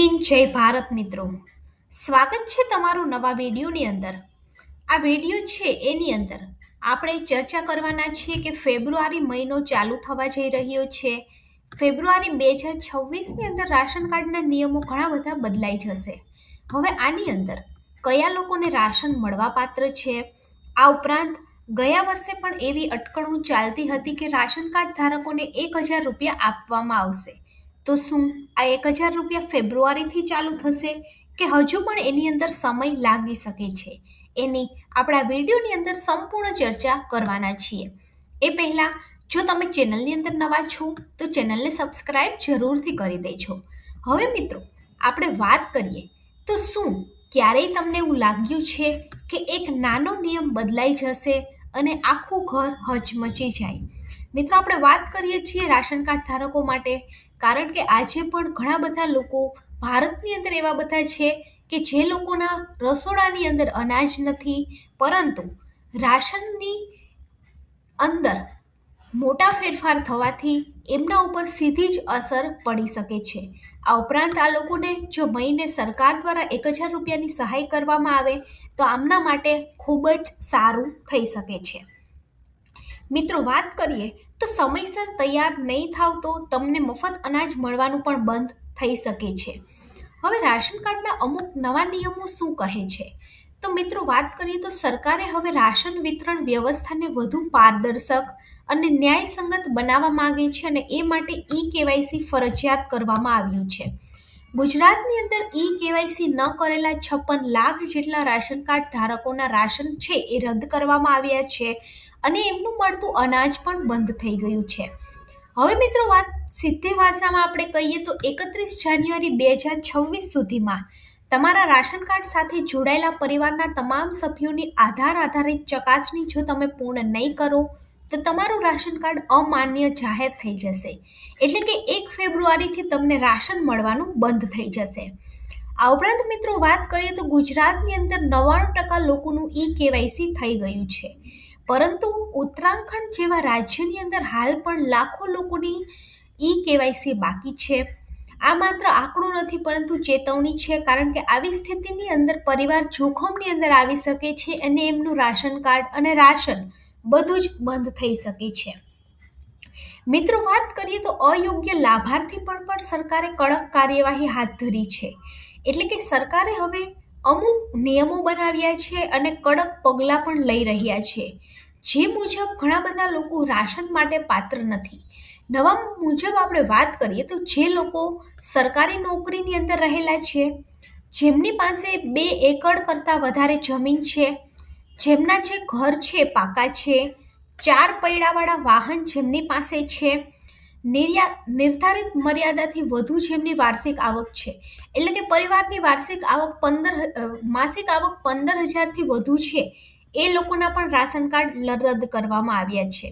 જય ભારત મિત્રો. સ્વાગત છે તમારું નવા વિડીયોની અંદર. આ વિડીયો છે એની અંદર આપણે ચર્ચા કરવાના છીએ કે ફેબ્રુઆરી મહિનો ચાલુ થવા જઈ રહ્યો છે. ફેબ્રુઆરી 2026ની અંદર રાશન કાર્ડના નિયમો ઘણા બધા બદલાઈ જશે. હવે આની અંદર કયા લોકોને રાશન મળવાપાત્ર છે, આ ઉપરાંત ગયા વર્ષે પણ એવી અટકળો ચાલતી હતી કે રાશન કાર્ડ ધારકોને 1,000 રૂપિયા આપવામાં આવશે. તો શું આ 1,000 રૂપિયા ફેબ્રુઆરીથી ચાલુ થશે કે હજુ પણ એની અંદર સમય લાગી શકે છે? એની આપણા વિડીયોની અંદર સંપૂર્ણ ચર્ચા કરવાના છીએ. એ પહેલાં જો તમે ચેનલની અંદર નવા છો તો ચેનલને સબસ્ક્રાઈબ જરૂરથી કરી દેજો. હવે મિત્રો આપણે વાત કરીએ તો શું ક્યારેય તમને એવું લાગ્યું છે કે એક નાનો નિયમ બદલાઈ જશે અને આખું ઘર હચમચી જાય? મિત્રો આપણે વાત કરીએ છીએ રાશન કાર્ડ ધારકો માટે, કારણ કે આજે પણ ઘણા બધા લોકો ભારતની અંદર એવા બધા છે કે જે લોકોના રસોડાની અંદર અનાજ નથી, પરંતુ રાશનની અંદર મોટા ફેરફાર થવાથી એમના ઉપર સીધી જ અસર પડી શકે છે. આ ઉપરાંત આ લોકોને જો મહિને સરકાર દ્વારા 1,000 રૂપિયાની સહાય કરવામાં આવે તો આમના માટે ખૂબ જ સારું થઈ શકે છે. મિત્રો વાત કરીએ તો સમયસર તૈયાર નહીં થાવ તો તમને મફત અનાજ મળવાનું પણ બંધ થઈ શકે છે. હવે રાશન કાર્ડના અમુક નવા નિયમો શું કહે છે? તો મિત્રો વાત કરીએ તો સરકારે હવે રાશન વિતરણ વ્યવસ્થાને વધુ પારદર્શક અને ન્યાયસંગત બનાવવા માંગે છે અને એ માટે કેવાયસી ફરજિયાત કરવામાં આવ્યું છે. ગુજરાતની અંદર કેવાયસી ન કરેલા 56 લાખ જેટલા રાશન કાર્ડ ધારકોના રાશન છે એ રદ કરવામાં આવ્યા છે અને એમનું મળતું અનાજ પણ બંધ થઈ ગયું છે. હવે મિત્રો વાત સીધી ભાષામાં આપણે કહીએ તો 31 જાન્યુઆરી 2026 સુધીમાં તમારા રાશન કાર્ડ સાથે જોડાયેલા પરિવારના તમામ સભ્યોની આધાર આધારિત ચકાસણી જો તમે પૂર્ણ નહીં કરો તો તમારું રાશન કાર્ડ અમાન્ય જાહેર થઈ જશે. એટલે કે 1 ફેબ્રુઆરીથી તમને રાશન મળવાનું બંધ થઈ જશે. આ ઉપરાંત મિત્રો વાત કરીએ તો ગુજરાતની અંદર 99% લોકોનું કેવાયસી થઈ ગયું છે, પરંતુ ઉત્તરાખંડ જેવા રાજ્યની અંદર હાલ પણ લાખો લોકોની કેવાયસી બાકી છે. આ માત્ર આંકડો નથી પરંતુ ચેતવણી છે, કારણ કે આવી સ્થિતિની અંદર પરિવાર જોખમની અંદર આવી શકે છે અને એમનું રાશન કાર્ડ અને રાશન બધું જ બંધ થઈ શકે છે. મિત્રો વાત કરીએ તો અયોગ્ય લાભાર્થી પણ સરકારે કડક કાર્યવાહી હાથ ધરી છે. એટલે કે સરકારે હવે અમુક નિયમો બનાવ્યા છે અને કડક પગલાં પણ લઈ રહ્યા છે, જે મુજબ ઘણા બધા લોકો રાશન માટે પાત્ર નથી. નવા મુજબ આપણે વાત કરીએ તો જે લોકો સરકારી નોકરીની અંદર રહેલા છે, જેમની પાસે 2 એકર કરતાં વધારે જમીન છે, જેમના જે ઘર છે પાકા છે, 4 પૈડાવાળા વાહન જેમની પાસે છે, નિર્ધારિત મર્યાદાથી વધુ જેમની વાર્ષિક આવક છે, એટલે કે પરિવારની વાર્ષિક આવક માસિક આવક 15,000થી વધુ છે, એ લોકોના પણ રાશન કાર્ડ રદ કરવામાં આવ્યા છે.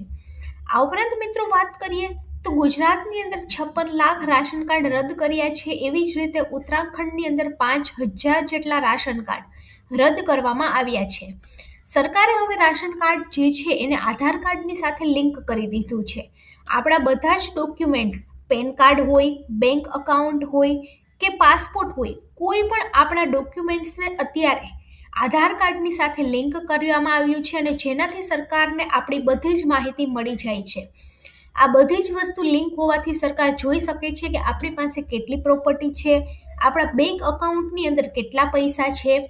આ ઉપરાંત મિત્રો વાત કરીએ તો ગુજરાતની અંદર 56 લાખ રાશન કાર્ડ રદ કર્યા છે. એવી જ રીતે ઉત્તરાખંડની અંદર 5,000 જેટલા રાશન કાર્ડ રદ કરવામાં આવ્યા છે. સરકારે હવે રાશન કાર્ડ જે છે એને આધાર કાર્ડની સાથે લિંક કરી દીધું છે. આપણા બધા જ ડોક્યુમેન્ટ્સ, પેન કાર્ડ હોય, બેંક અકાઉન્ટ હોય કે પાસપોર્ટ હોય, કોઈ પણ આપણા ડોક્યુમેન્ટ્સને અત્યારે આધાર કાર્ડની સાથે લિંક કરવામાં આવ્યું છે અને જેનાથી સરકારને આપણી બધી જ માહિતી મળી જાય છે. આ બધી જ વસ્તુ લિંક હોવાથી સરકાર જોઈ શકે છે કે આપણી પાસે કેટલી પ્રોપર્ટી છે, આપણા બેંક અકાઉન્ટની અંદર કેટલા પૈસા છે,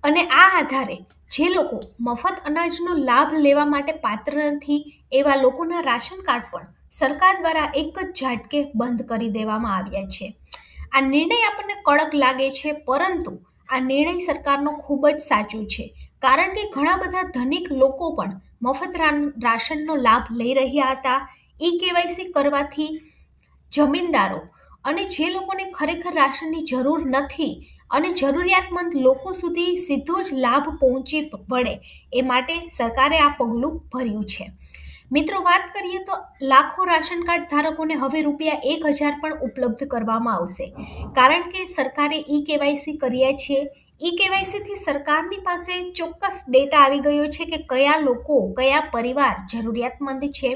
અને આ આધારે જે લોકો મફત અનાજનો લાભ લેવા માટે પાત્ર નથી એવા લોકોના રાશન કાર્ડ પણ સરકાર દ્વારા એક જ ઝાટકે બંધ કરી દેવામાં આવ્યા છે. આ નિર્ણય આપણને કડક લાગે છે, પરંતુ આ નિર્ણય સરકારનો ખૂબ જ સાચું છે, કારણ કે ઘણા બધા ધનિક લોકો પણ મફત રાશનનો લાભ લઈ રહ્યા હતા. કેવાયસી કરવાથી જમીનદારો અને જે લોકોને ખરેખર રાશનની જરૂર નથી અને જરૂરિયાતમંદ લોકો સુધી સીધો જ લાભ પહોંચી વળે એ માટે સરકારે આ પગલું ભર્યું છે. મિત્રો વાત કરીએ તો લાખો રાશન કાર્ડ ધારકોને હવે ₹1,000 પણ ઉપલબ્ધ કરવામાં આવશે, કારણ કે સરકારે કેવાયસી કર્યા છે. કેવાયસીથી સરકારની પાસે ચોક્કસ ડેટા આવી ગયો છે કે કયા લોકો, કયા પરિવાર જરૂરિયાતમંદ છે,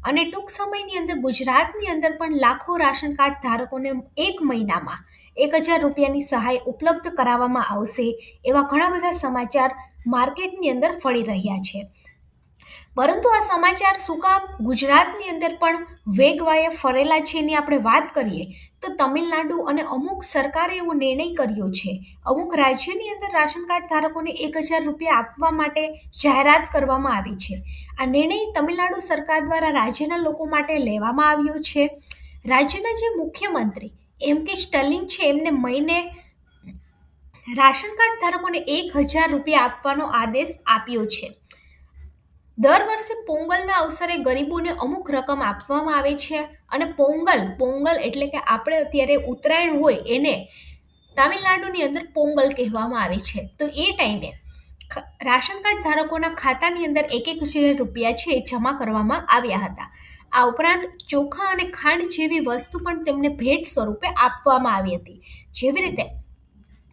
અને ટૂંક સમયની અંદર ગુજરાતની અંદર પણ લાખો રાશન કાર્ડ ધારકોને 1 મહિનામાં ₹1000ની સહાય ઉપલબ્ધ કરાવવામાં આવશે એવા ઘણા બધા સમાચાર માર્કેટની અંદર ફળી રહ્યા છે. પરંતુ આ સમાચાર શું કામ ગુજરાતની અંદર પણ વેગવાયે ફરેલા છે એની આપણે વાત કરીએ તો તમિલનાડુ અને અમુક સરકારે એવો નિર્ણય કર્યો છે. અમુક રાજ્યની અંદર રાશન કાર્ડ ધારકોને ₹1000 આપવા માટે જાહેરાત કરવામાં આવી છે. આ નિર્ણય તમિલનાડુ સરકાર દ્વારા રાજ્યના લોકો માટે લેવામાં આવ્યો છે. રાજ્યના જે મુખ્યમંત્રી M.K. સ્ટાલિન છે એમને મહિને રાશન કાર્ડ ધારકોને ₹1000 આપવાનો આદેશ આપ્યો છે. દર વર્ષે પોંગલના અવસરે ગરીબોને અમુક રકમ આપવામાં આવે છે અને પોંગલ એટલે કે આપણે અત્યારે ઉત્તરાયણ હોય એને તામિલનાડુની અંદર પોંગલ કહેવામાં આવે છે. તો એ ટાઈમે રાશન કાર્ડ ધારકોના ખાતાની અંદર ₹1000 છે એ જમા કરવામાં આવ્યા હતા. આ ઉપરાંત ચોખા અને ખાંડ જેવી વસ્તુ પણ તેમને ભેટ સ્વરૂપે આપવામાં આવી હતી. જેવી રીતે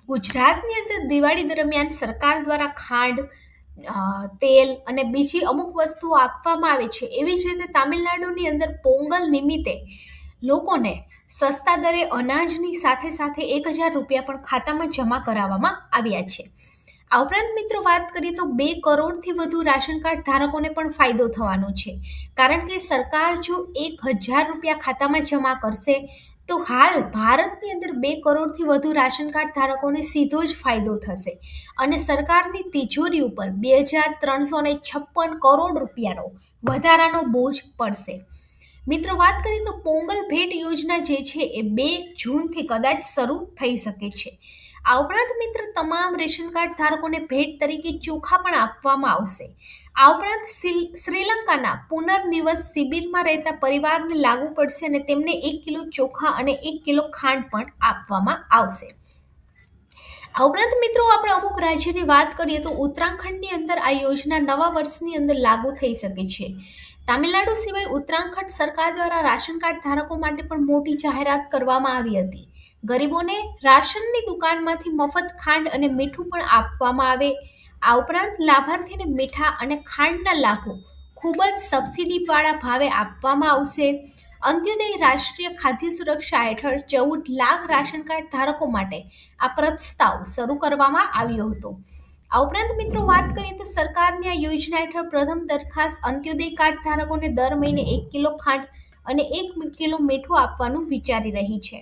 ગુજરાતની અંદર દિવાળી દરમિયાન સરકાર દ્વારા ખાંડ, તેલ અને બીજી અમુક વસ્તુઓ આપવામાં આવે છે, એવી જ રીતે તામિલનાડુની અંદર પોંગલ નિમિત્તે લોકોને સસ્તા દરે અનાજની સાથે સાથે ₹1000 પણ ખાતામાં જમા કરાવવામાં આવ્યા છે. આ ઉપરાંત મિત્રો વાત કરીએ તો 2 કરોડથી વધુ રાશન કાર્ડ ધારકોને પણ ફાયદો થવાનો છે. કારણ કે સરકાર જો ₹1000 ખાતામાં જમા કરશે તો હાલ ભારતની અંદર 2 કરોડથી વધુ રાશન કાર્ડ ધારકોને સીધો જ ફાયદો થશે અને સરકારની તિજોરી ઉપર ₹2356 કરોડ વધારાનો બોજ પડશે. મિત્રો વાત કરીએ તો પોંગલ ભેટ યોજના જે છે એ 2 જૂનથી કદાચ શરૂ થઈ શકે છે. આ ઉપરાંત મિત્રો તમામ રેશન કાર્ડ ધારકોને ભેટ તરીકે ચોખા પણ આપવામાં આવશે. આ ઉપરાંત શ્રીલંકાના પુનર્નિવાસ શિબિરમાં રહેતા પરિવારને લાગુ પડશે અને તેમને 1 કિલો ચોખા અને 1 કિલો ખાંડ પણ આપવામાં આવશે. આ ઉપરાંત મિત્રો આપણે અમુક રાજ્યની વાત કરીએ તો ઉત્તરાખંડની અંદર આ યોજના નવા વર્ષની અંદર લાગુ થઈ શકે છે. તામિલનાડુ સિવાય ઉત્તરાખંડ સરકાર દ્વારા રાશન કાર્ડ ધારકો માટે પણ મોટી જાહેરાત કરવામાં આવી હતી. ગરીબોને રાશનની દુકાનમાંથી મફત ખાંડ અને મીઠું પણ આપવામાં આવે. આ ઉપરાંત લાભાર્થીને મીઠા અને ખાંડના લાભો ખૂબ જ સબસિડીવાળા ભાવે આપવામાં આવશે. અંત્યોદય રાષ્ટ્રીય ખાદ્ય સુરક્ષા હેઠળ 14 લાખ રાશન કાર્ડ ધારકો માટે આ પ્રસ્તાવ શરૂ કરવામાં આવ્યો હતો. આ ઉપરાંત મિત્રો વાત કરીએ તો સરકારની આ યોજના હેઠળ પ્રથમ દરખાસ્ત અંત્યોદય કાર્ડ ધારકોને દર મહિને 1 કિલો ખાંડ અને 1 કિલો મીઠું આપવાનું વિચારી રહી છે.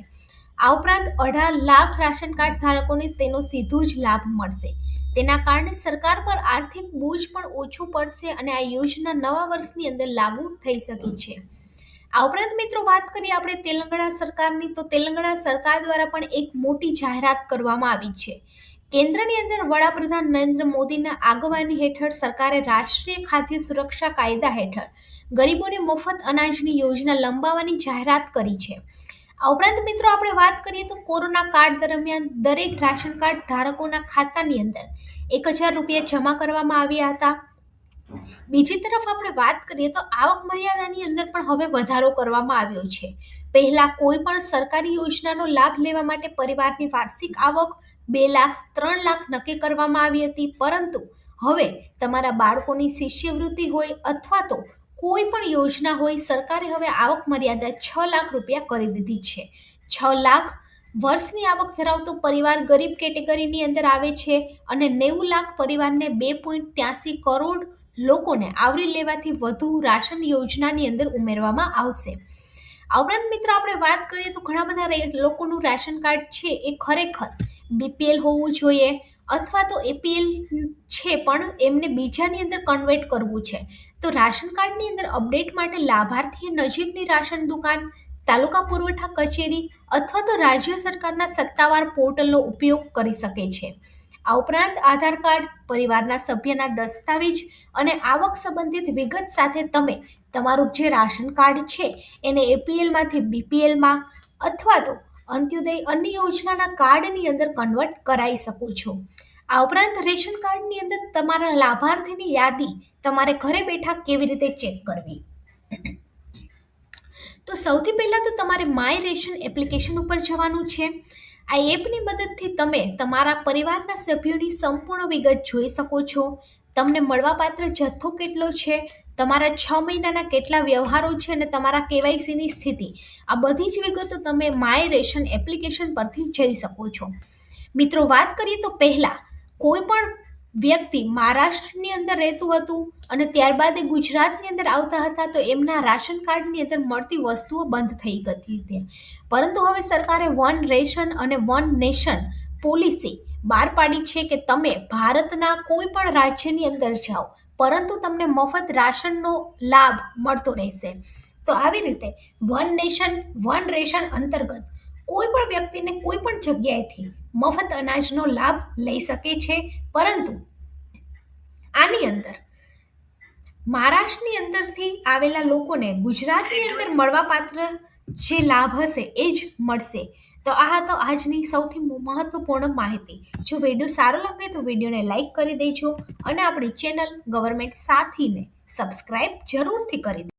આ ઉપરાંત 18 લાખ રાશન કાર્ડ ધારકોને તેનો સીધો જ લાભ મળશે. તેના કારણે સરકાર પર આર્થિક બોજ પણ ઓછું પડશે અને આ યોજના નવા વર્ષની અંદર લાગુ થઈ શકે છે. આ ઉપરાંત મિત્રો વાત કરીએ આપણે તેલંગાણા સરકારની તો તેલંગાણા સરકાર દ્વારા પણ એક મોટી જાહેરાત કરવામાં આવી છે. કેન્દ્રની અંદર વડાપ્રધાન નરેન્દ્ર મોદીના આગેવાની હેઠળ સરકારે રાષ્ટ્રીય ખાદ્ય સુરક્ષા કાયદા હેઠળ ગરીબોને મફત અનાજની યોજના લંબાવવાની જાહેરાત કરી છે. આ ઉપરાંત મિત્રો આપણે વાત કરીએ તો કોરોના કાળ દરમિયાન દરેક રાશન કાર્ડ ધારકોના ખાતાની અંદર ₹1000 જમા કરવામાં આવ્યા હતા. બીજી તરફ આપણે વાત કરીએ તો આવક મર્યાદાની અંદર પણ હવે વધારો કરવામાં આવ્યો છે. પહેલા કોઈ પણ સરકારી યોજનાનો લાભ લેવા માટે પરિવારની વાર્ષિક આવક 2 લાખ 3 લાખ નક્કી કરવામાં આવી હતી, પરંતુ હવે તમારા બાળકોની શિષ્યવૃત્તિ હોય અથવા તો કોઈ પણ યોજના હોય, સરકારે હવે આવક મર્યાદા ₹6 લાખ કરી દીધી છે. 6 લાખ વર્ષની આવક ધરાવતો પરિવાર ગરીબ કેટેગરીની અંદર આવે છે અને 90 લાખ પરિવારને 2.83 કરોડ લોકોને આવરી લેવાથી વધુ રાશન યોજનાની અંદર ઉમેરવામાં આવશે. આ ઉપરાંત મિત્રો આપણે વાત કરીએ તો ઘણા બધા લોકોનું રાશન કાર્ડ છે એ ખરેખર BPL હોવું જોઈએ અથવા તો APL છે પણ એમને બીજાની અંદર કન્વર્ટ કરવું છે. તો રાશન કાર્ડની અંદર અપડેટ માટે લાભાર્થીએ નજીકની રાશન દુકાન, તાલુકા પુરવઠા કચેરી અથવા તો રાજ્ય સરકારના સત્તાવાર પોર્ટલનો ઉપયોગ કરી શકે છે. આ ઉપરાંત આધાર કાર્ડ, પરિવારના સભ્યના દસ્તાવેજ અને આવક સંબંધિત વિગત સાથે તમે તમારું જે રાશન કાર્ડ છે એને APLમાંથી BPLમાં અથવા તો અંત્યોદય અન્ય યોજનાના કાર્ડની અંદર કન્વર્ટ કરાવી શકો છો. આ ઉપરાંત રેશન કાર્ડની અંદર તમારા લાભાર્થીની યાદી તમારે ઘરે બેઠા કેવી રીતે ચેક કરવી? તો સૌથી પહેલાં તો તમારે માય રેશન એપ્લિકેશન ઉપર જવાનું છે. આ એપની મદદથી તમે તમારા પરિવારના સભ્યોની સંપૂર્ણ વિગત જોઈ શકો છો. તમને મળવાપાત્ર જથ્થો કેટલો છે, તમારા 6 મહિનાના કેટલા વ્યવહારો છે અને તમારા કેવાયસીની સ્થિતિ, આ બધી જ વિગતો તમે માય રેશન એપ્લિકેશન પરથી જઈ શકો છો. મિત્રો, વાત કરીએ તો પહેલા કોઈ પણ વ્યક્તિ મહારાષ્ટ્રની અંદર રહેતું હતું અને ત્યારબાદ એ ગુજરાતની અંદર આવતા હતા તો એમના રાશન કાર્ડની અંદર મળતી વસ્તુઓ બંધ થઈ ગઈ હતી. પરંતુ હવે સરકારે વન રેશન અને વન નેશન પોલિસી બહાર પાડી છે કે તમે ભારતના કોઈ પણ રાજ્યની અંદર જાઓ પરંતુ તમને મફત રાશનનો લાભ મળતો રહેશે. તો આવી રીતે વન નેશન વન રેશન અંતર્ગત કોઈ પણ વ્યક્તિને કોઈ પણ જગ્યાએથી મફત અનાજનો લાભ લઈ શકે છે. પરંતુ આની અંદર મહારાષ્ટ્રની અંદરથી આવેલા લોકોને ગુજરાતની અંદર મળવાપાત્ર જે લાભ હશે એ જ મળશે. તો આ તો આજની સૌથી મહત્વપૂર્ણ માહિતી. જો વિડીયો સારો લાગે તો વિડીયોને લાઈક કરી દેજો અને આપણી ચેનલ ગવર્મેન્ટ સાથીને સબસ્ક્રાઇબ જરૂરથી કરી દેજો.